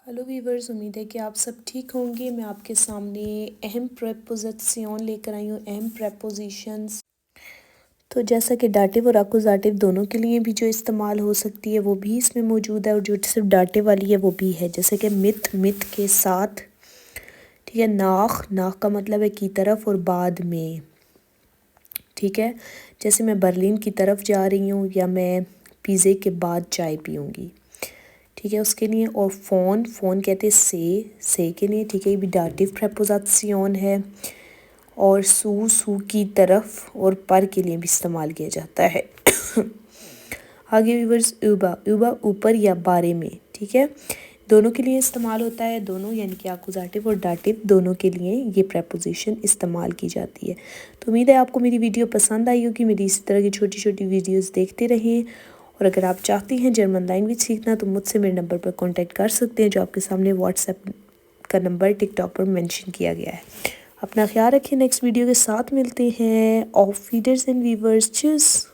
Hello viewers, उम्मीद है कि आप सब ठीक होंगे। मैं आपके सामने अहम प्रेपोजिशन लेकर आई हूँ, अहम प्रेपोजिशंस। तो जैसा कि डाटिव और अकुजाटिव दोनों के लिए भी जो इस्तेमाल हो सकती है वो भी इसमें मौजूद है, और जो सिर्फ डाटिव वाली है वो भी है। जैसे कि मित, मित के साथ, ठीक है। नाख, नाख का मतलब है की तरफ और बाद में, ठीक है। जैसे मैं बर्लिन की तरफ जा रही हूँ, या मैं पिज़्ज़े के बाद चाय पीऊँगी, ठीक है, उसके लिए। और फ़ोन, फ़ोन कहते हैं से के लिए, ठीक है, ये भी डाटिव प्रेपोजिशन है। और सू की तरफ और पर के लिए भी इस्तेमाल किया जाता है। आगे व्यूवर्स, ऊबा, ऊबा ऊपर या बारे में, ठीक है, दोनों के लिए इस्तेमाल होता है। दोनों यानी कि अकुजाटिव और डाटिव दोनों के लिए ये प्रेपोजिशन इस्तेमाल की जाती है। तो उम्मीद है आपको मेरी वीडियो पसंद आई होगी। मेरी इसी तरह की छोटी छोटी वीडियोस देखते रहें। और अगर आप चाहती हैं जर्मन लैंग्वेज सीखना, तो मुझसे मेरे नंबर पर कांटेक्ट कर सकते हैं, जो आपके सामने व्हाट्सएप का नंबर टिकटॉक पर मेंशन किया गया है। अपना ख्याल रखें, नेक्स्ट वीडियो के साथ मिलते हैं। ऑफ फीडर्स एंड वीवर्स, चूस।